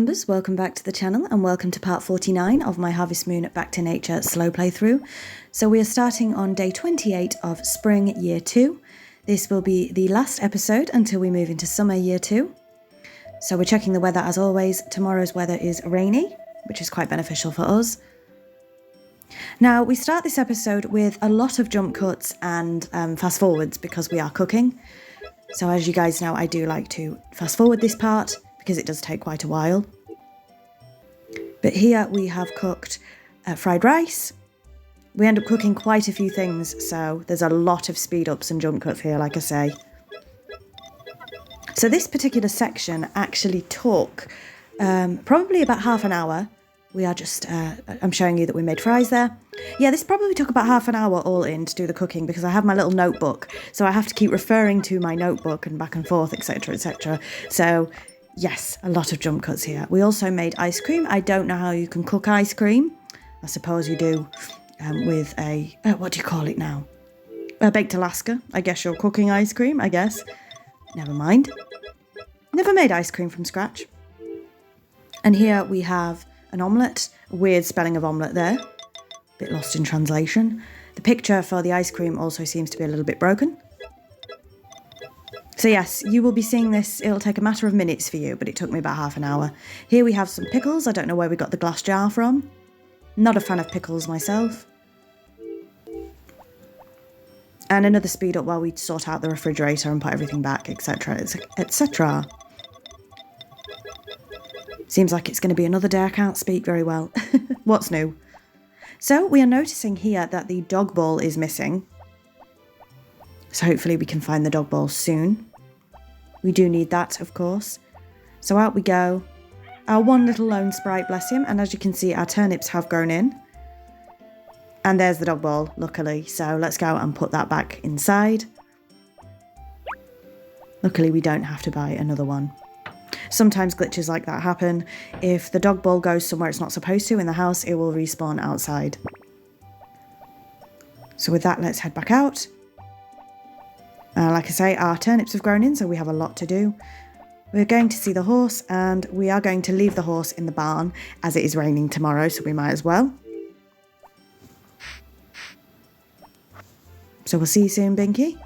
EMbers, welcome back to the channel and welcome to part 49 of my Harvest Moon Back to Nature slow playthrough. So we are starting on day 28 of Spring Year 2. This will be the last episode until we move into Summer Year 2. So we're checking the weather as always. Tomorrow's weather is rainy, which is quite beneficial for us. Now we start this episode with a lot of jump cuts and fast forwards because we are cooking. So as you guys know, I do like to fast forward this part because it does take quite a while. But here we have cooked fried rice. We end up cooking quite a few things, so there's a lot of speed ups and jump cuts here, like I say. So this particular section actually took probably about half an hour. We are just, I'm showing you that we made fries there. Yeah, this probably took about half an hour all in to do the cooking because I have my little notebook. So I have to keep referring to my notebook and back and forth, etc, etc. So yes, a lot of jump cuts here. We also made ice cream. I don't know how you can cook ice cream. I suppose you do with a, what do you call it now? A baked Alaska. I guess you're cooking ice cream, I guess. Never mind. Never made ice cream from scratch. And here we have an omelette. A weird spelling of omelette there. Bit lost in translation. The picture for the ice cream also seems to be a little bit broken. So yes, you will be seeing this. It'll take a matter of minutes for you, but it took me about half an hour. Here we have some pickles. I don't know where we got the glass jar from. Not a fan of pickles myself. And another speed up while we sort out the refrigerator and put everything back, etc, etc. Seems like it's going to be another day I can't speak very well. What's new? So we are noticing here that the dog ball is missing. So hopefully we can find the dog ball soon. We do need that, of course. So out we go. Our one little lone sprite, bless him. And as you can see, our turnips have grown in. And there's the dog ball, luckily. So let's go and put that back inside. Luckily, we don't have to buy another one. Sometimes glitches like that happen. If the dog ball goes somewhere it's not supposed to in the house, it will respawn outside. So with that, let's head back out. Like I say, our turnips have grown in, so we have a lot to do. We're going to see the horse, and we are going to leave the horse in the barn, as it is raining tomorrow, so we might as well. So we'll see you soon, Binky.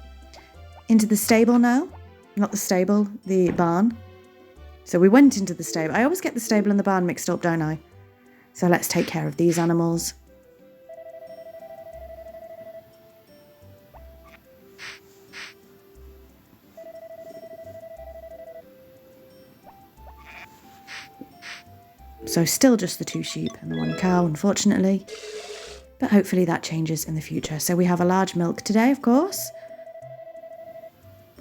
Into the stable now. Not the stable, the barn. So we went into the stable. I always get the stable and the barn mixed up, don't I? So let's take care of these animals. So still just the 2 sheep and the 1 cow, unfortunately. But hopefully that changes in the future. So we have a large milk today, of course.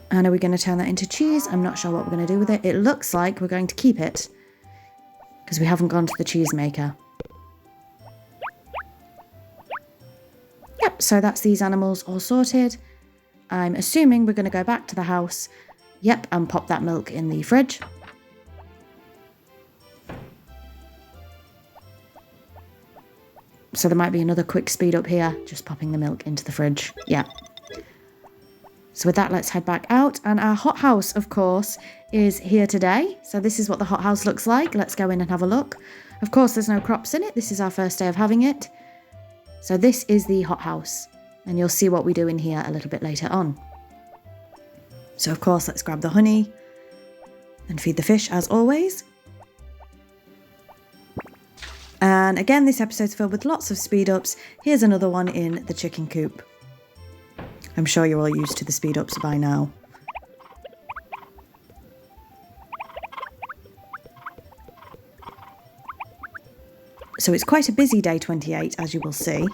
And are we going to turn that into cheese? I'm not sure what we're going to do with it. It looks like we're going to keep it, because we haven't gone to the cheese maker. Yep, so that's these animals all sorted. I'm assuming we're going to go back to the house. Yep, and pop that milk in the fridge. So there might be another quick speed up here, just popping the milk into the fridge. Yeah. So with that, let's head back out. And our hothouse, of course, is here today. So this is what the hothouse looks like. Let's go in and have a look. Of course, there's no crops in it. This is our first day of having it. So this is the hothouse. And you'll see what we do in here a little bit later on. So of course, let's grab the honey and feed the fish as always. And again, this episode's filled with lots of speed ups. Here's another one in the chicken coop. I'm sure you're all used to the speed ups by now. So it's quite a busy day 28, as you will see.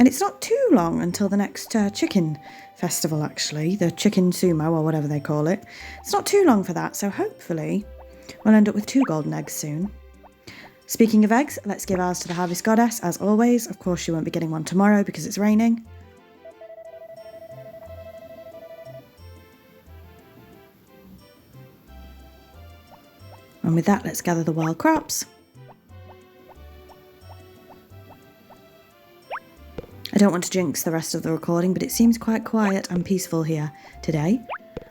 And it's not too long until the next chicken festival, actually. The chicken sumo, or whatever they call it. It's not too long for that, so hopefully we'll end up with 2 golden eggs soon. Speaking of eggs, let's give ours to the Harvest Goddess, as always. Of course, she won't be getting one tomorrow because it's raining. And with that, let's gather the wild crops. I don't want to jinx the rest of the recording, but it seems quite quiet and peaceful here today.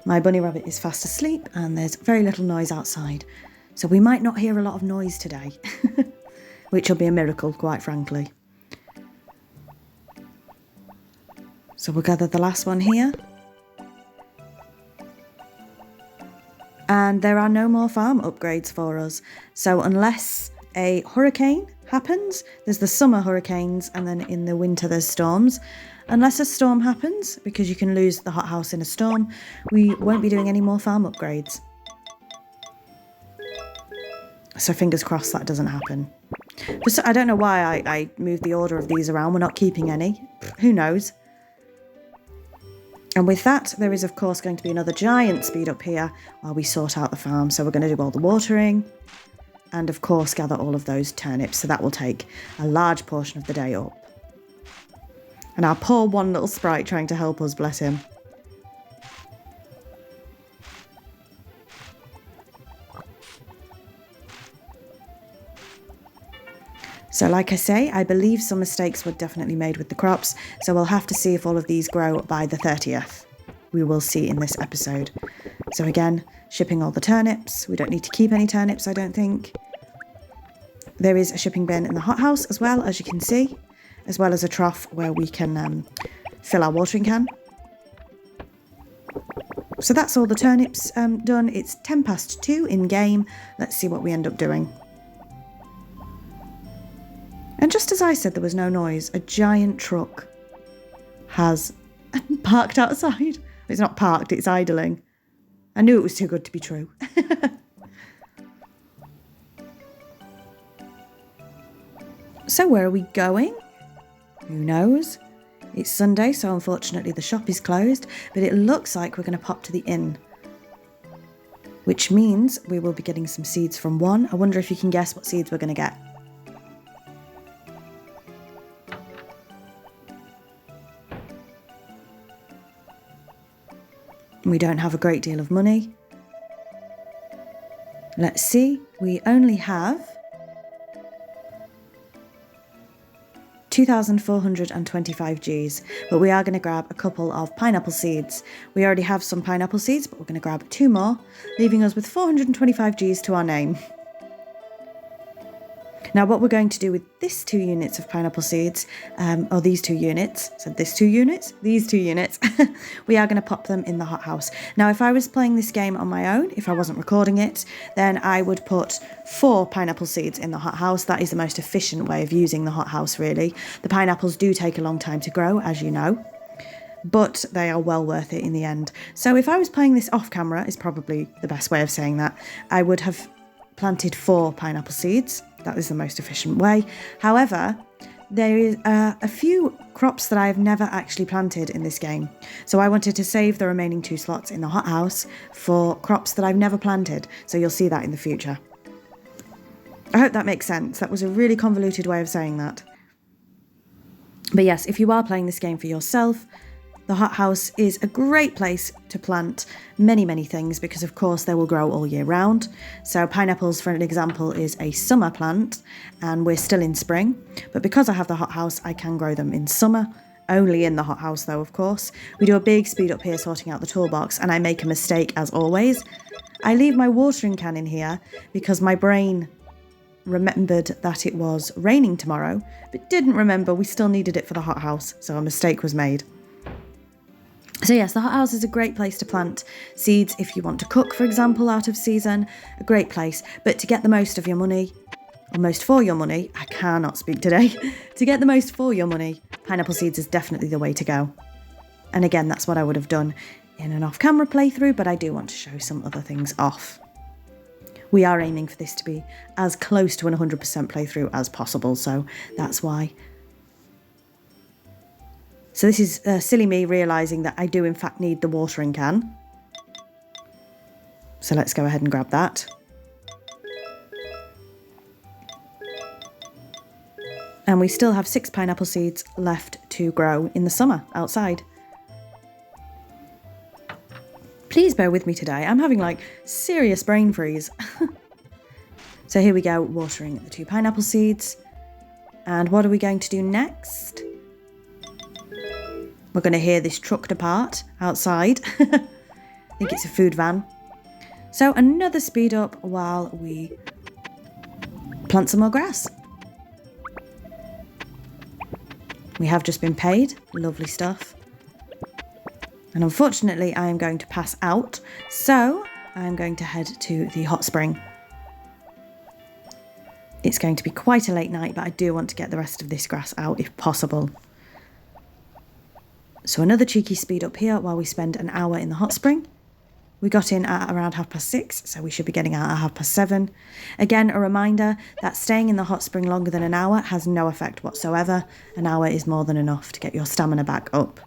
My bunny rabbit is fast asleep and there's very little noise outside. So we might not hear a lot of noise today, which will be a miracle, quite frankly. So we'll gather the last one here. And there are no more farm upgrades for us. So unless a hurricane happens, there's the summer hurricanes, and then in the winter there's storms. Unless a storm happens, because you can lose the hothouse in a storm, we won't be doing any more farm upgrades. So fingers crossed that doesn't happen. Just, I don't know why I moved the order of these around. We're not keeping any. Who knows? And with that, there is of course going to be another giant speed up here while we sort out the farm. So we're going to do all the watering and of course gather all of those turnips. So that will take a large portion of the day up. And our poor one little sprite trying to help us, bless him. So like I say, I believe some mistakes were definitely made with the crops, so we'll have to see if all of these grow by the 30th. We will see in this episode. So again, shipping all the turnips. We don't need to keep any turnips, I don't think. There is a shipping bin in the hothouse as well, as you can see, as well as a trough where we can fill our watering can. So that's all the turnips done. It's 2:10 in game. Let's see what we end up doing. And just as I said there was no noise, a giant truck has parked outside. It's not parked, it's idling. I knew it was too good to be true. So where are we going? Who knows? It's Sunday, so unfortunately the shop is closed, but it looks like we're going to pop to the inn. Which means we will be getting some seeds from one. I wonder if you can guess what seeds we're going to get. We don't have a great deal of money. Let's see, we only have 2,425 Gs, but we are going to grab a couple of pineapple seeds. We already have some pineapple seeds, but we're going to grab 2 more, leaving us with 425 Gs to our name. Now what we're going to do with this 2 units of pineapple seeds, or these 2 units, so these 2 units, we are going to pop them in the hothouse. Now if I was playing this game on my own, if I wasn't recording it, then I would put 4 pineapple seeds in the hothouse. That is the most efficient way of using the hothouse really. The pineapples do take a long time to grow, as you know, but they are well worth it in the end. So if I was playing this off camera, is probably the best way of saying that, I would have planted 4 pineapple seeds. That is the most efficient way. However, there is a few crops that I have never actually planted in this game. So I wanted to save the remaining 2 slots in the hothouse for crops that I've never planted. So you'll see that in the future. I hope that makes sense. That was a really convoluted way of saying that. But yes, if you are playing this game for yourself, the hothouse is a great place to plant many, many things because of course they will grow all year round. So pineapples, for an example, is a summer plant and we're still in spring. But because I have the hothouse, I can grow them in summer. Only in the hothouse though, of course. We do a big speed up here sorting out the toolbox and I make a mistake as always. I leave my watering can in here because my brain remembered that it was raining tomorrow, but didn't remember we still needed it for the hothouse. So a mistake was made. So yes, the hothouse is a great place to plant seeds if you want to cook, for example, out of season. A great place. But to get the most of your money, or most for your money, I cannot speak today. To get the most for your money, pineapple seeds is definitely the way to go. And again, that's what I would have done in an off-camera playthrough, but I do want to show some other things off. We are aiming for this to be as close to an 100% playthrough as possible, so that's why. So this is silly me realising that I do in fact need the watering can. So let's go ahead and grab that. And we still have 6 pineapple seeds left to grow in the summer outside. Please bear with me today. I'm having like serious brain freeze. So here we go, watering the 2 pineapple seeds. And what are we going to do next? We're going to hear this truck depart outside. I think it's a food van. So another speed up while we plant some more grass. We have just been paid. Lovely stuff. And unfortunately, I am going to pass out. So I'm going to head to the hot spring. It's going to be quite a late night, but I do want to get the rest of this grass out if possible. So another cheeky speed up here while we spend an hour in the hot spring. We got in at around 6:30, so we should be getting out at 7:30. Again, a reminder that staying in the hot spring longer than an hour has no effect whatsoever. An hour is more than enough to get your stamina back up.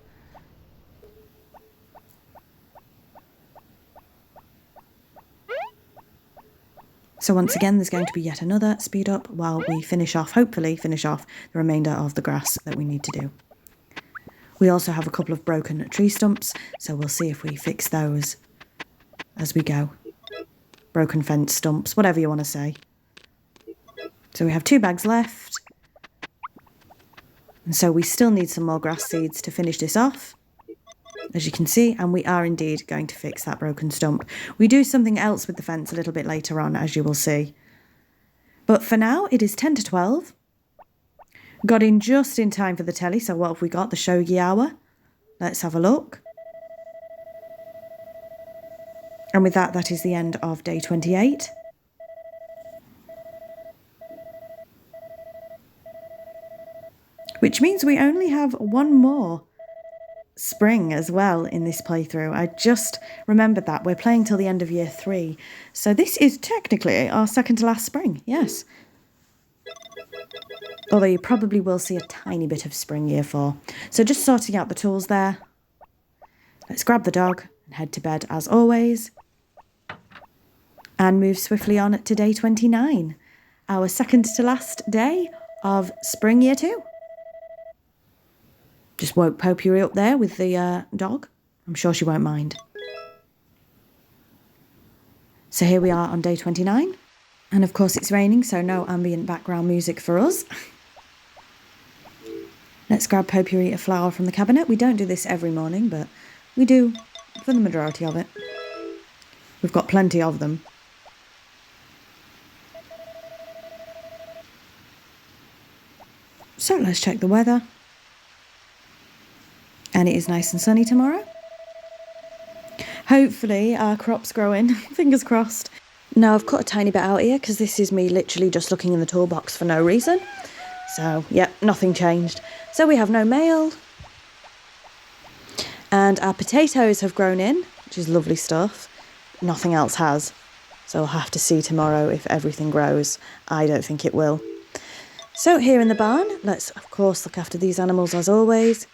So once again, there's going to be yet another speed up while we hopefully finish off the remainder of the grass that we need to do. We also have a couple of broken tree stumps, so we'll see if we fix those as we go. Broken fence stumps, whatever you want to say. So we have 2 bags left. And so we still need some more grass seeds to finish this off, as you can see, and we are indeed going to fix that broken stump. We do something else with the fence a little bit later on, as you will see. But for now, it is 10 to 12. Got in just in time for the telly, so what have we got? The shogi hour. Let's have a look. And with that, that is the end of day 28. Which means we only have one more spring as well in this playthrough. I just remembered that. We're playing till the end of year 3. So this is technically our second to last spring, yes. Although you probably will see a tiny bit of spring year 4. So just sorting out the tools there. Let's grab the dog and head to bed as always. And move swiftly on to day 29. Our second to last day of spring year 2. Just woke Popuri up there with the dog. I'm sure she won't mind. So here we are on day 29. And of course it's raining, so no ambient background music for us. Let's grab Popuri a flower from the cabinet. We don't do this every morning, but we do for the majority of it. We've got plenty of them. So let's check the weather. And it is nice and sunny tomorrow. Hopefully our crop's growing, fingers crossed. Now I've cut a tiny bit out here because this is me literally just looking in the toolbox for no reason. So, yep, nothing changed. So we have no mail. And our potatoes have grown in, which is lovely stuff. Nothing else has. So we'll have to see tomorrow if everything grows. I don't think it will. So here in the barn, let's of course look after these animals as always.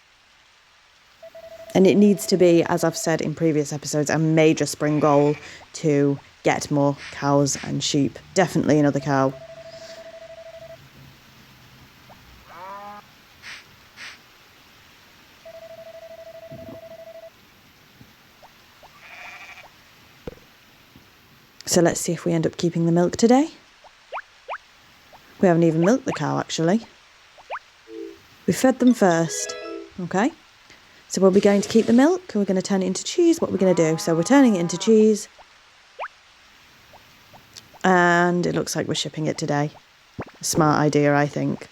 And it needs to be, as I've said in previous episodes, a major spring goal to get more cows and sheep. Definitely another cow. So let's see if we end up keeping the milk today. We haven't even milked the cow, actually. We fed them first. Okay. So we'll be going to keep the milk. We're going to turn it into cheese. What we're going to do. So we're turning it into cheese. And it looks like we're shipping it today. A smart idea, I think.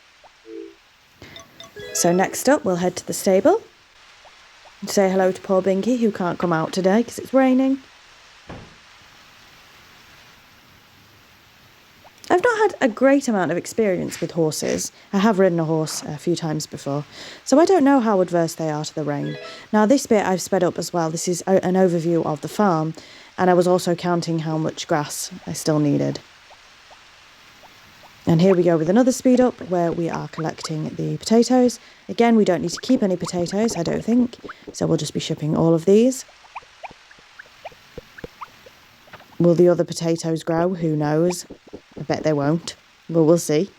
So next up, we'll head to the stable. And say hello to poor Binky, who can't come out today because it's raining. I've not had a great amount of experience with horses. I have ridden a horse a few times before, so I don't know how adverse they are to the rain. Now this bit I've sped up as well. This is an overview of the farm, and I was also counting how much grass I still needed. And here we go with another speed up where we are collecting the potatoes. Again, we don't need to keep any potatoes, I don't think, so we'll just be shipping all of these. Will the other potatoes grow? Who knows? I bet they won't, but we'll see.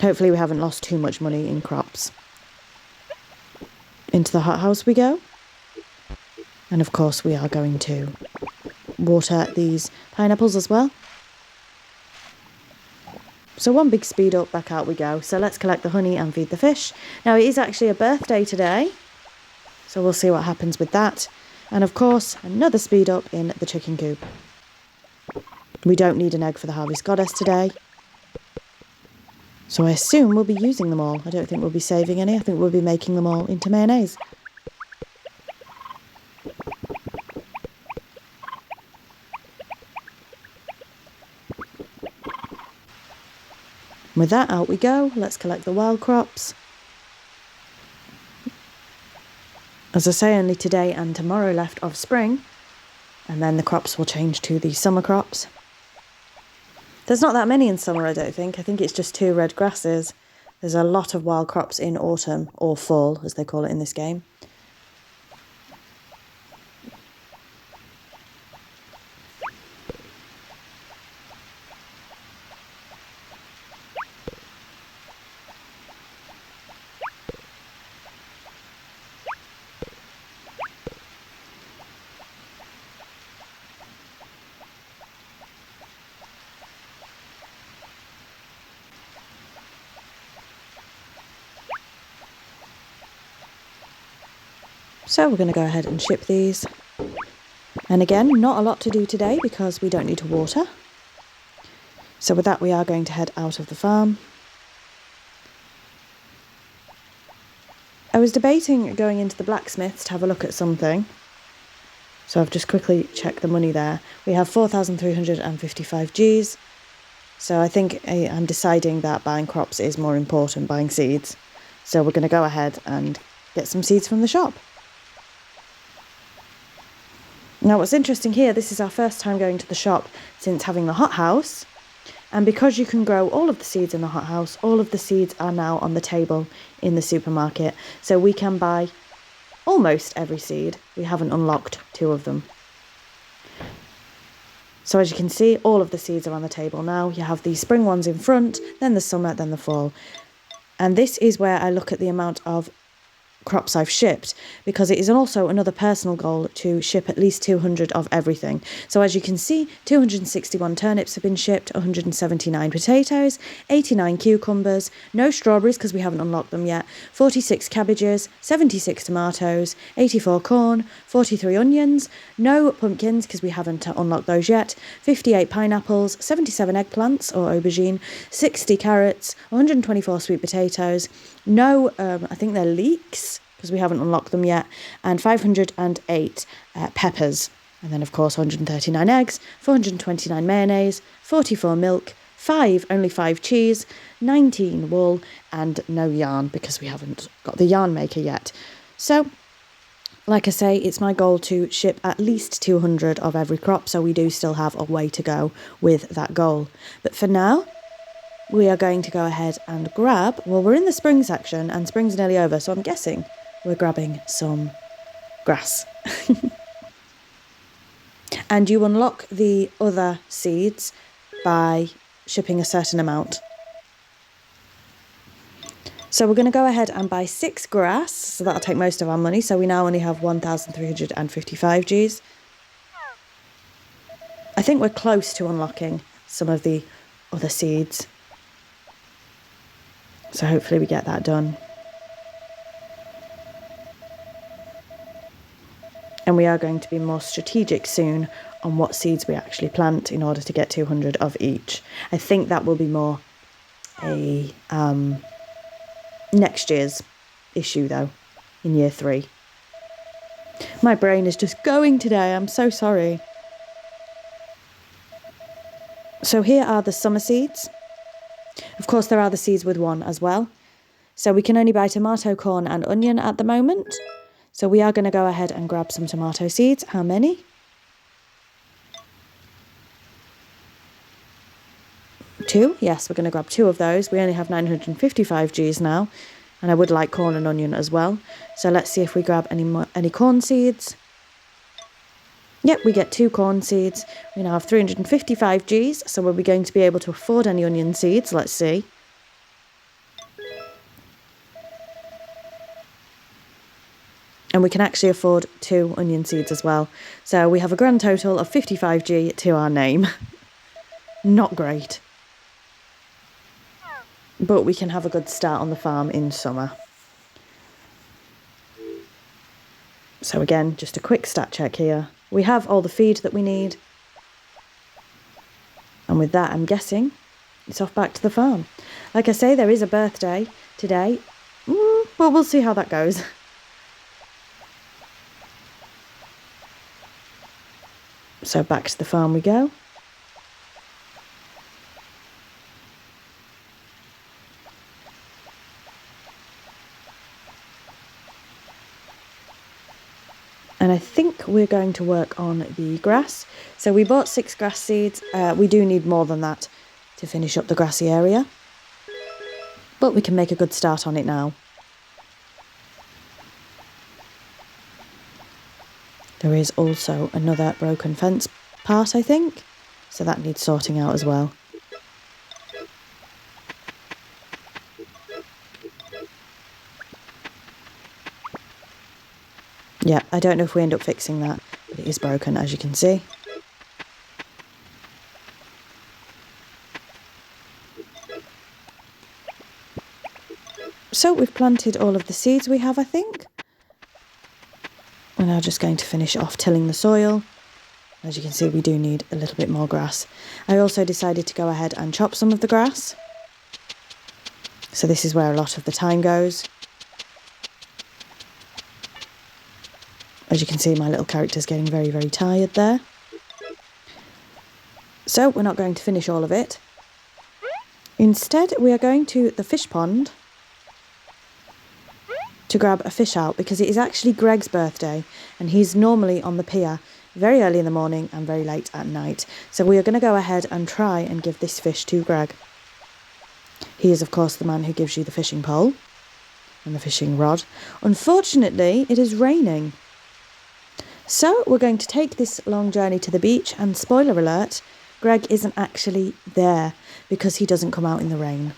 Hopefully we haven't lost too much money in crops. Into the hothouse we go. And of course we are going to water these pineapples as well. So one big speed up, back out we go. So let's collect the honey and feed the fish. Now it is actually a birthday today. So we'll see what happens with that. And of course, another speed up in the chicken coop. We don't need an egg for the Harvest Goddess today. So I assume we'll be using them all. I don't think we'll be saving any. I think we'll be making them all into mayonnaise. With that, out we go. Let's collect the wild crops. As I say, only today and tomorrow left of spring, and then the crops will change to the summer crops. There's not that many in summer, I don't think. I think it's just 2 red grasses. There's a lot of wild crops in autumn, or fall, as they call it in this game. So we're going to go ahead and ship these. And again, not a lot to do today because we don't need to water. So with that, we are going to head out of the farm. I was debating going into the blacksmith's to have a look at something. So I've just quickly checked the money there. We have 4,355 Gs. So I think I'm deciding that buying crops is more important, buying seeds. So we're going to go ahead and get some seeds from the shop. Now what's interesting here, this is our first time going to the shop since having the hothouse, and because you can grow all of the seeds in the hothouse, all of the seeds are now on the table in the supermarket, so we can buy almost every seed. We haven't unlocked 2 of them. So as you can see, all of the seeds are on the table now. You have the spring ones in front, then the summer, then the fall. And this is where I look at the amount of crops I've shipped, because it is also another personal goal to ship at least 200 of everything. So as you can see, 261 turnips have been shipped, 179 potatoes, 89 cucumbers, no strawberries because we haven't unlocked them yet, 46 cabbages, 76 tomatoes, 84 corn, 43 onions, no pumpkins because we haven't unlocked those yet, 58 pineapples, 77 eggplants or aubergine, 60 carrots, 124 sweet potatoes, no, I think they're leeks because we haven't unlocked them yet, and 508 peppers. And then, of course, 139 eggs, 429 mayonnaise, 44 milk, only 5 cheese, 19 wool, and no yarn because we haven't got the yarn maker yet. So, like I say, it's my goal to ship at least 200 of every crop, so we do still have a way to go with that goal. But for now, we are going to go ahead and grab, well, we're in the spring section and spring's nearly over, so I'm guessing we're grabbing some grass. And you unlock the other seeds by shipping a certain amount. So we're going to go ahead and buy 6 grass, so that'll take most of our money, so we now only have 1,355 Gs. I think we're close to unlocking some of the other seeds. So hopefully we get that done. And we are going to be more strategic soon on what seeds we actually plant in order to get 200 of each. I think that will be more a next year's issue though, in year 3. My brain is just going today, I'm so sorry. So here are the summer seeds. Of course, there are the seeds with 1 as well. So we can only buy tomato, corn and onion at the moment. So we are going to go ahead and grab some tomato seeds. How many? 2. Yes, we're going to grab 2 of those. We only have 955 Gs now. And I would like corn and onion as well. So let's see if we grab any corn seeds. Yep, we get 2 corn seeds. We now have 355 Gs, so are we going to be able to afford any onion seeds? Let's see. And we can actually afford 2 onion seeds as well. So we have a grand total of 55 G to our name. Not great. But we can have a good start on the farm in summer. So again, just a quick stat check here. We have all the feed that we need. And with that, I'm guessing it's off back to the farm. Like I say, there is a birthday today. But we'll see how that goes. So back to the farm we go. And I think we're going to work on the grass. So we bought 6 grass seeds. We do need more than that to finish up the grassy area. But we can make a good start on it now. There is also another broken fence part, I think. So that needs sorting out as well. Yeah, I don't know if we end up fixing that, but it is broken, as you can see. So we've planted all of the seeds we have, I think. We're now just going to finish off tilling the soil. As you can see, we do need a little bit more grass. I also decided to go ahead and chop some of the grass. So this is where a lot of the time goes. As you can see, my little character's getting very, very tired there. So we're not going to finish all of it. Instead, we are going to the fish pond to grab a fish out because it is actually Greg's birthday and he's normally on the pier very early in the morning and very late at night. So we are going to go ahead and try and give this fish to Greg. He is, of course, the man who gives you the fishing pole and the fishing rod. Unfortunately, it is raining. So we're going to take this long journey to the beach and spoiler alert, Greg isn't actually there because he doesn't come out in the rain.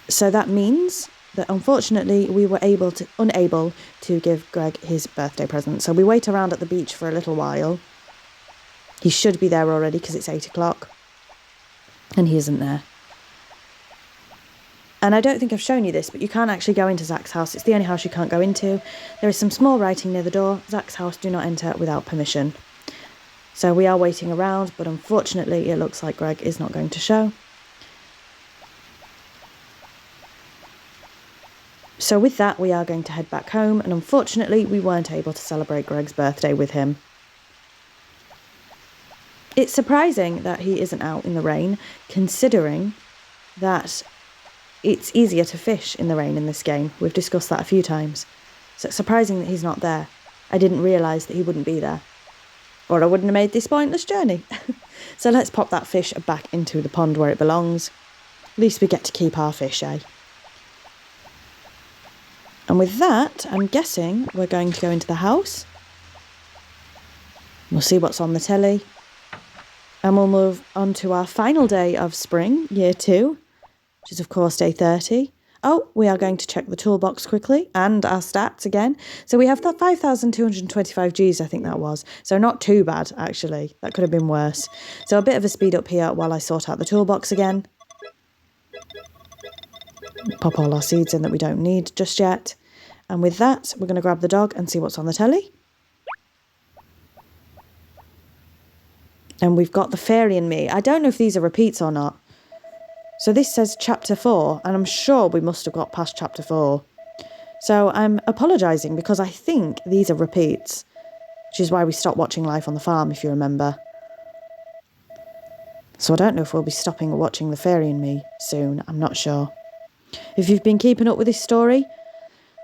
So that means that unfortunately we were unable to give Greg his birthday present. So we wait around at the beach for a little while. He should be there already because it's 8 o'clock and he isn't there. And I don't think I've shown you this, but you can't actually go into Zach's house. It's the only house you can't go into. There is some small writing near the door. Zach's house, do not enter without permission. So we are waiting around, but unfortunately it looks like Greg is not going to show. So with that, we are going to head back home. And unfortunately, we weren't able to celebrate Greg's birthday with him. It's surprising that he isn't out in the rain, considering that it's easier to fish in the rain in this game. We've discussed that a few times. So it's surprising that he's not there. I didn't realise that he wouldn't be there. Or I wouldn't have made this pointless journey. So let's pop that fish back into the pond where it belongs. At least we get to keep our fish, eh? And with that, I'm guessing we're going to go into the house. We'll see what's on the telly. And we'll move on to our final day of spring, year 2. Which is, of course, day 30. Oh, we are going to check the toolbox quickly and our stats again. So we have that 5,225 Gs, I think that was. So not too bad, actually. That could have been worse. So a bit of a speed up here while I sort out the toolbox again. Pop all our seeds in that we don't need just yet. And with that, we're going to grab the dog and see what's on the telly. And we've got The Fairy and Me. I don't know if these are repeats or not. So this says chapter 4, and I'm sure we must have got past chapter 4. So I'm apologising because I think these are repeats, which is why we stopped watching Life on the Farm, if you remember. So I don't know if we'll be stopping watching The Fairy and Me soon, I'm not sure. If you've been keeping up with this story,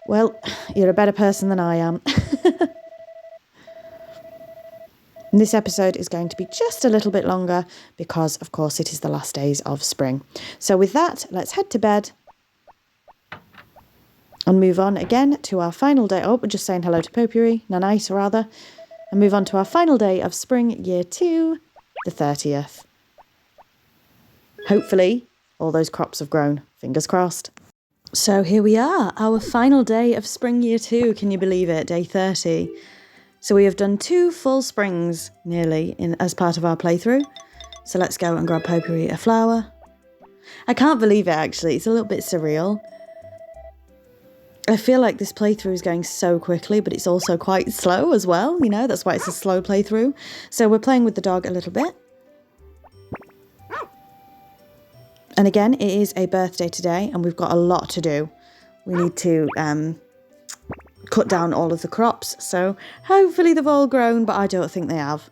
well, you're a better person than I am. And this episode is going to be just a little bit longer because, of course, it is the last days of spring. So with that, let's head to bed and move on again to our final day. Oh, we're just saying hello to Potpourri, Nanite rather. And move on to our final day of spring, year 2, the 30th. Hopefully, all those crops have grown. Fingers crossed. So here we are, our final day of spring year 2. Can you believe it? Day 30. So we have done 2 full springs, nearly, as part of our playthrough. So let's go and grab Potpourri a flower. I can't believe it, actually. It's a little bit surreal. I feel like this playthrough is going so quickly, but it's also quite slow as well, you know, that's why it's a slow playthrough. So we're playing with the dog a little bit. And again, it is a birthday today, and we've got a lot to do. We need to cut down all of the crops, so hopefully they've all grown, but I don't think they have.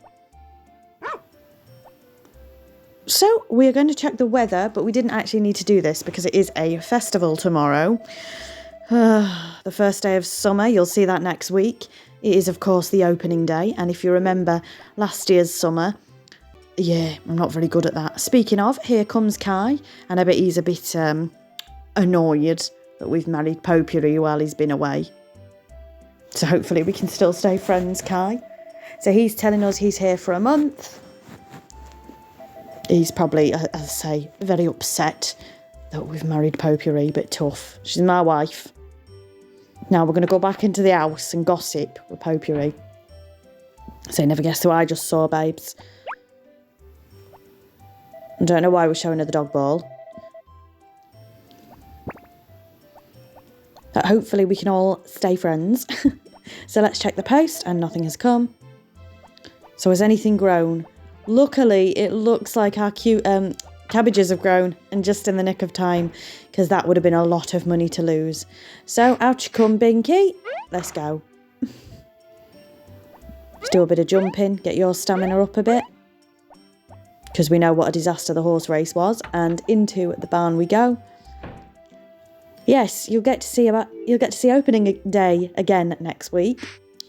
So we are going to check the weather, but we didn't actually need to do this because it is a festival tomorrow. The first day of summer, you'll see that next week. It is, of course, the opening day, and if you remember last year's summer, yeah, I'm not very good at that. Speaking of, here comes Kai, and I bet he's a bit annoyed that we've married Potpourri while he's been away. So hopefully we can still stay friends, Kai. So he's telling us he's here for a month. He's probably, as I say, very upset that we've married Potpourri, but tough. She's my wife. Now we're going to go back into the house and gossip with Potpourri. So never guess who I just saw, babes. I don't know why we're showing her the dog ball. But hopefully we can all stay friends. So let's check the post, and nothing has come. So has anything grown? Luckily, it looks like our cute cabbages have grown, and just in the nick of time, because that would have been a lot of money to lose. So out you come, Binky. Let's go. Let's do a bit of jumping, get your stamina up a bit, because we know what a disaster the horse race was. And into the barn we go. Yes, you'll get to see opening day again next week,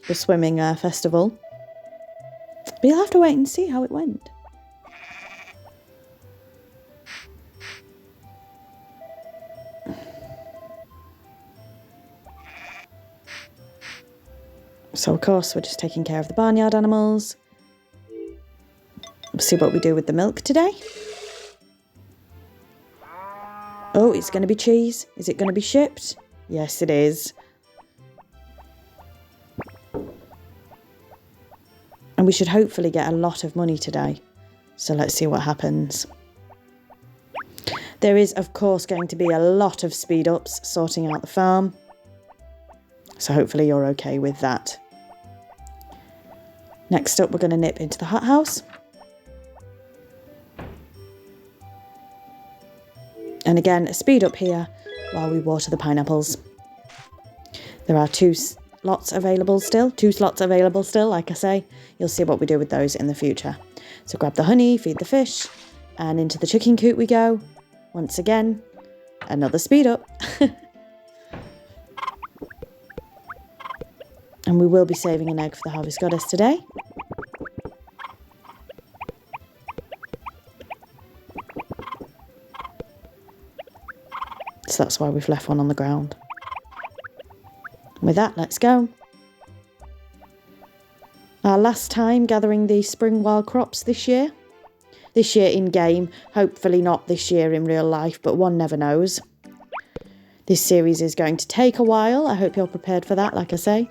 the swimming festival. But you'll have to wait and see how it went. So of course we're just taking care of the barnyard animals. We'll see what we do with the milk today. Oh, it's going to be cheese. Is it going to be shipped? Yes, it is. And we should hopefully get a lot of money today. So let's see what happens. There is, of course, going to be a lot of speed ups sorting out the farm. So hopefully you're okay with that. Next up, we're going to nip into the hothouse. And again, speed up here while we water the pineapples. There are two slots available still, like I say. You'll see what we do with those in the future. So grab the honey, feed the fish, and into the chicken coop we go. Once again, another speed up. And we will be saving an egg for the Harvest Goddess today. So that's why we've left one on the ground. With that, let's go. Our last time gathering the spring wild crops this year. This year in game, hopefully not this year in real life, but one never knows. This series is going to take a while. I hope you're prepared for that, like I say.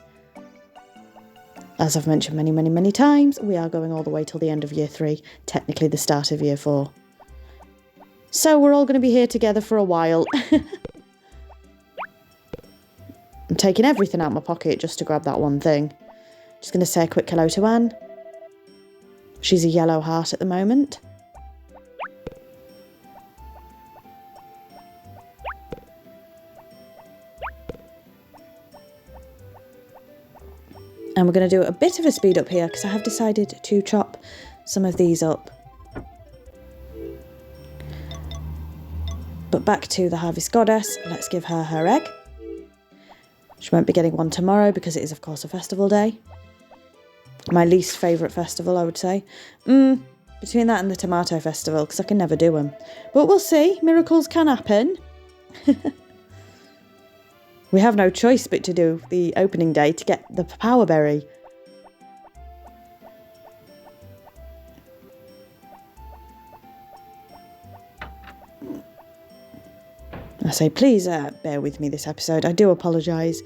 As I've mentioned many times, we are going all the way till the end of year 3, technically the start of year 4. So we're all going to be here together for a while. I'm taking everything out of my pocket just to grab that one thing. Just going to say a quick hello to Anne. She's a yellow heart at the moment. And we're going to do a bit of a speed up here because I have decided to chop some of these up. But back to the Harvest Goddess, let's give her her egg. She won't be getting one tomorrow because it is, of course, a festival day. My least favourite festival, I would say. Between that and the tomato festival, because I can never do them. But we'll see. Miracles can happen. We have no choice but to do the opening day to get the power berry. I say, please bear with me this episode. I do apologise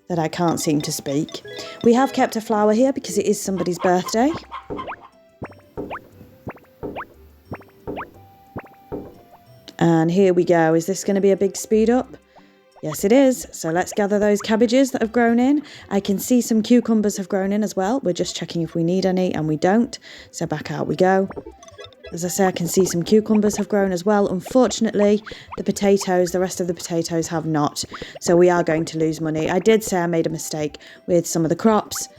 that I can't seem to speak. We have kept a flower here because it is somebody's birthday. And here we go. Is this going to be a big speed up? Yes, it is. So let's gather those cabbages that have grown in. I can see some cucumbers have grown in as well. We're just checking if we need any, and we don't. So back out we go. As I say, I can see some cucumbers have grown as well. Unfortunately, the rest of the potatoes have not. So we are going to lose money. I did say I made a mistake with some of the crops.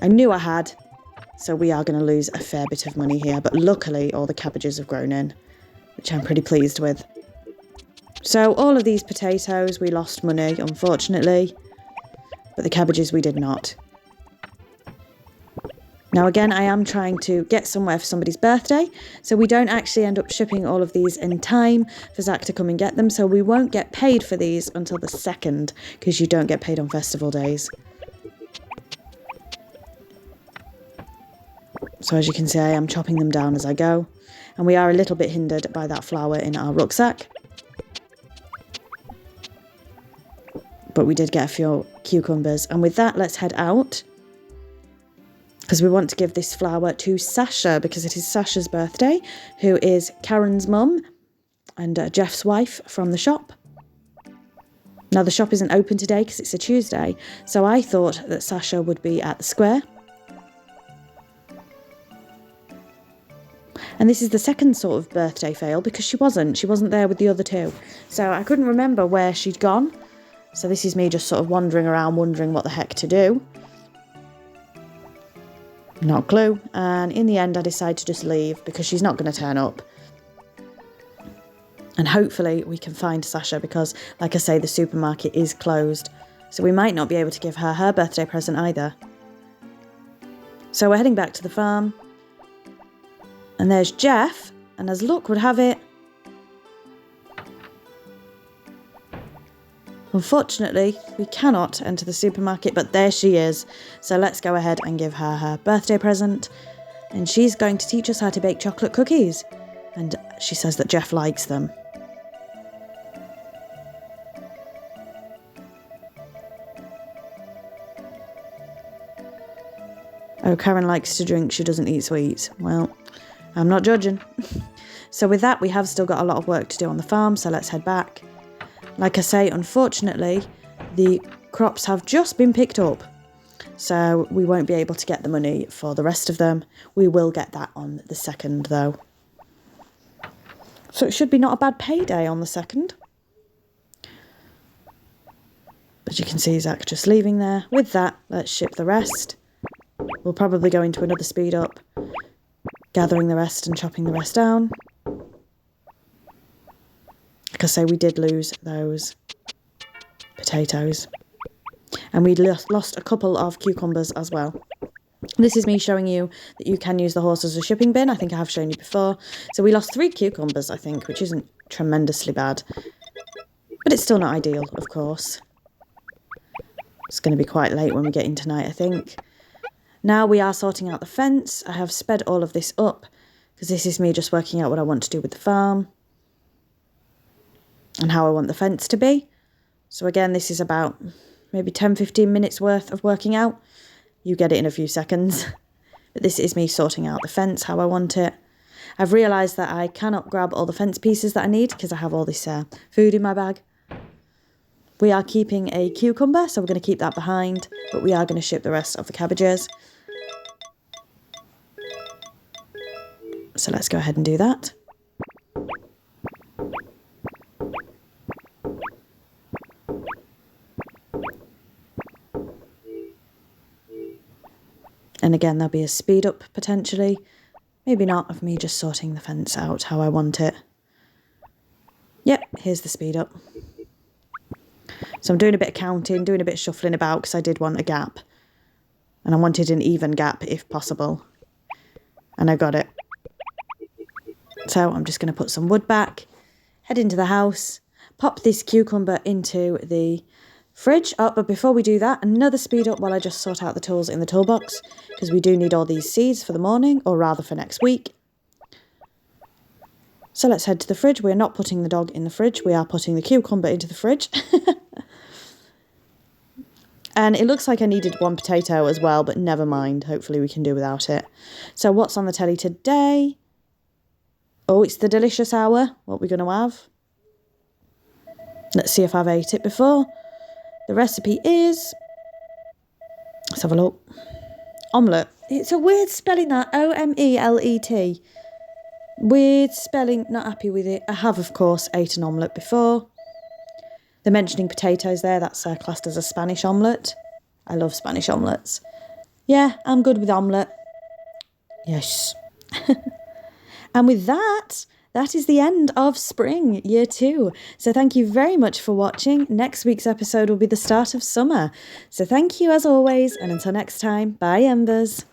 I knew I had. So we are going to lose a fair bit of money here. But luckily, all the cabbages have grown in, which I'm pretty pleased with. So all of these potatoes, we lost money, unfortunately. But the cabbages, we did not. Now again, I am trying to get somewhere for somebody's birthday, so we don't actually end up shipping all of these in time for Zach to come and get them, so we won't get paid for these until the 2nd, because you don't get paid on festival days. So as you can see, I am chopping them down as I go, and we are a little bit hindered by that flour in our rucksack. But we did get a few cucumbers, and with that, let's head out. Because we want to give this flour to Sasha, because it is Sasha's birthday, who is Karen's mum and Jeff's wife from the shop. Now, the shop isn't open today because it's a Tuesday, so I thought that Sasha would be at the square. And this is the second sort of birthday fail, because she wasn't there with the other two. So I couldn't remember where she'd gone. So this is me just sort of wandering around, wondering what the heck to do. Not a clue, and in the end I decide to just leave because she's not going to turn up. And hopefully we can find Sasha because, like I say, the supermarket is closed. So we might not be able to give her her birthday present either. So we're heading back to the farm. And there's Jeff, and as luck would have it, unfortunately, we cannot enter the supermarket, but there she is. So let's go ahead and give her her birthday present. And she's going to teach us how to bake chocolate cookies. And she says that Jeff likes them. Oh, Karen likes to drink, she doesn't eat sweets. Well, I'm not judging. So with that, we have still got a lot of work to do on the farm, so let's head back. Like I say, unfortunately, the crops have just been picked up, so we won't be able to get the money for the rest of them. We will get that on the 2nd, though. So it should be not a bad payday on the 2nd. But you can see Zach just leaving there. With that, let's ship the rest. We'll probably go into another speed up, gathering the rest and chopping the rest down. Like I say, we did lose those potatoes. And we lost a couple of cucumbers as well. This is me showing you that you can use the horse as a shipping bin. I think I have shown you before. So we lost 3 cucumbers, I think, which isn't tremendously bad. But it's still not ideal, of course. It's going to be quite late when we get in tonight, I think. Now we are sorting out the fence. I have sped all of this up because this is me just working out what I want to do with the farm and how I want the fence to be. So again, this is about maybe 10-15 minutes worth of working out. You get it in a few seconds. But this is me sorting out the fence, how I want it. I've realised that I cannot grab all the fence pieces that I need because I have all this food in my bag. We are keeping a cucumber, so we're going to keep that behind, but we are going to ship the rest of the cabbages. So let's go ahead and do that. And again, there'll be a speed up potentially. Maybe not, of me just sorting the fence out how I want it. Yep, here's the speed up. So I'm doing a bit of counting, doing a bit of shuffling about because I did want a gap. And I wanted an even gap if possible. And I got it. So I'm just going to put some wood back, head into the house, pop this cucumber into the fridge. Oh, but before we do that, another speed up while I just sort out the tools in the toolbox, because we do need all these seeds for the morning, or rather for next week. So let's head to the fridge. We're not putting the dog in the fridge. We are putting the cucumber into the fridge. And it looks like I needed 1 potato as well, but never mind. Hopefully we can do without it. So what's on the telly today? Oh, it's the delicious hour. What we're going to have? Let's see if I've ate it before. The recipe is... Let's have a look. Omelette. It's a weird spelling, that. Omelet. Weird spelling. Not happy with it. I have, of course, ate an omelette before. They're mentioning potatoes there. That's classed as a Spanish omelette. I love Spanish omelettes. Yeah, I'm good with omelette. Yes. And with that, that is the end of spring, year 2. So thank you very much for watching. Next week's episode will be the start of summer. So thank you as always, and until next time, bye Embers.